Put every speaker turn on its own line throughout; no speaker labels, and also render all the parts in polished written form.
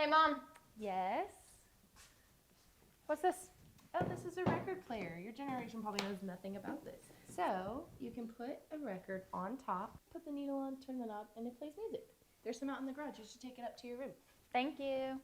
Hey, Mom.
Yes? What's this? Oh, this is a record player. Your generation probably knows nothing about this. So, you can put a record on top, put the needle on, turn the knob, and it plays music. There's some out in the garage. You should take it up to your room.
Thank you.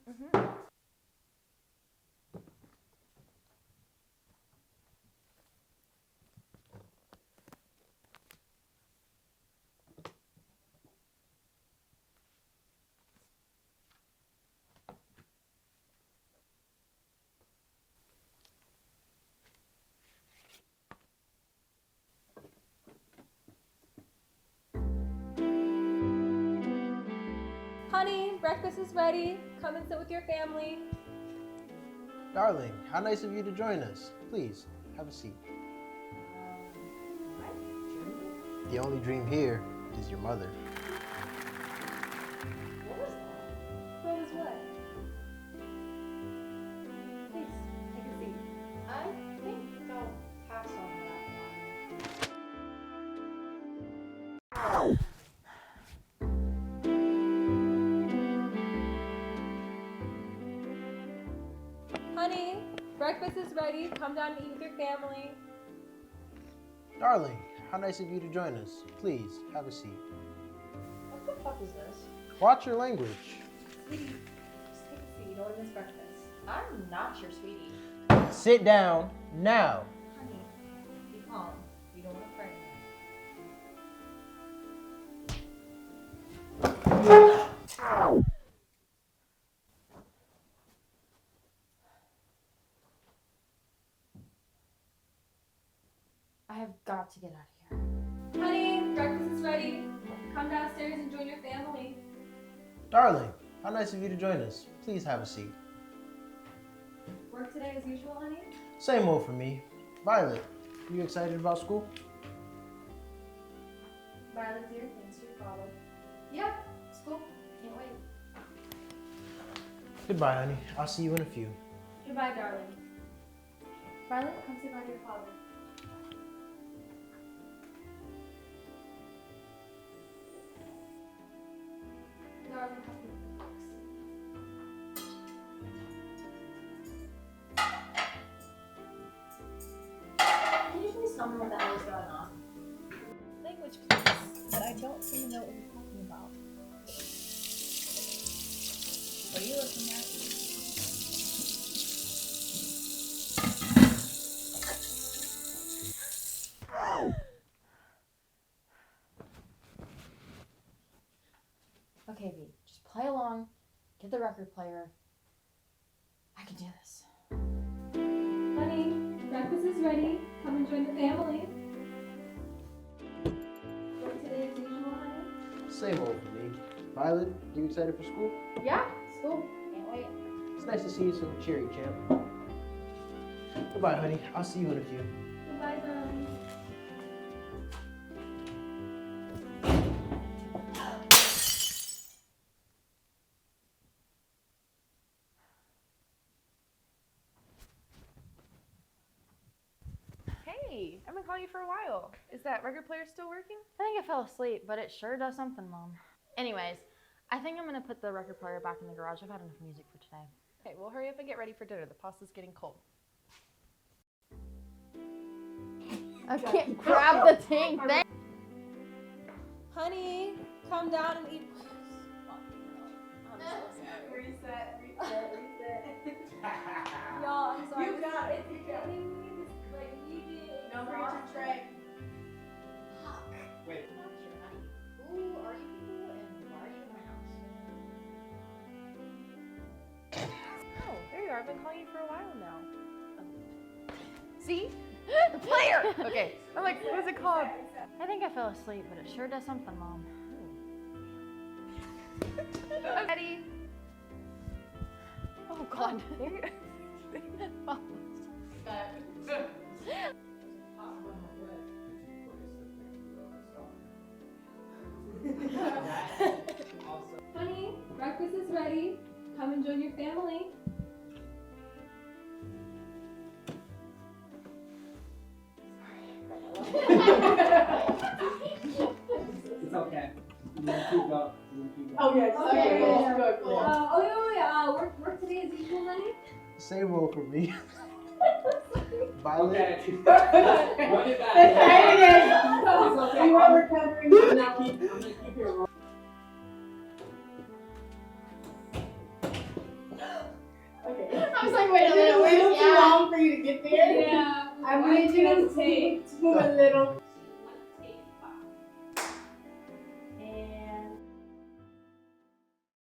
Honey, breakfast is ready. Come and sit with your family.
Darling, how nice of you to join us. Please, have a seat. The only dream here is your mother.
What was what? Please, take a seat.
I think I'll pass on that one.
Honey, breakfast is ready. Come down and eat with your family.
Darling, how nice of you to join us. Please, have a seat.
What the fuck is this?
Watch your language.
Sweetie, just take a seat. You don't want to miss breakfast.
I'm not your sweetie.
Sit down now.
Honey, be calm. You don't want to frighten her.
I have got to get out of here.
Honey, breakfast is ready. Come downstairs and join your family.
Darling, how nice of you to join us. Please have a seat.
Work today as usual, honey?
Same old for me. Violet, you excited about school?
Violet, dear, thanks to your father. Yeah, school. Can't wait.
Goodbye, honey. I'll see you in a few.
Goodbye, darling. Violet, come say bye to your father. Darling, have some books.
Can you please tell me what the hell is going on?
Language, please. But I don't seem to know what you're talking about.
What are you looking at? Okay, V, just play along. Get the record player. I can do this.
Honey, breakfast is ready. Come and join the family. Work today as usual, honey?
Same old for me. Violet, you excited for school?
Yeah, school. Can't wait.
It's nice to see you so cheery, champ. Goodbye, honey. I'll see you in a few.
Goodbye, darling.
Hey, I've been calling you for a while. Is that record player still working?
I think I fell asleep, but it sure does something, Mom. Anyways, I think I'm gonna put the record player back in the garage. I've had enough music for today.
Okay, well hurry up and get ready for dinner. The pasta's getting cold.
I can't grab the thing.
Honey, come down and eat.
Reset.
Y'all, I'm sorry.
You got it.
It's getting me. Like, leave it.
No reach and tray.
Wait.
Who are you people and why are you in my house?
Oh, there you are. I've been calling you for a while now. See?
The player!
Okay, I'm like, what is it called?
I think I fell asleep, but it sure does something, Mom.
Ready?
Oh, God. Oh.
Honey, breakfast is ready. Come and join your family.
It's okay. You keep up.
Oh, yes.
Okay,
Cool.
yeah.
Good, cool.
Work today as usual, honey?
Same role for me. Violet.
Okay. Run it back.
Let's try it again.
It's okay.
You are recovering.
I'm gonna keep it rolling.
Okay.
I was like, wait a
Is it
minute,
a little
where's
too long for you to get there?
Yeah.
I'm gonna need you to take to a little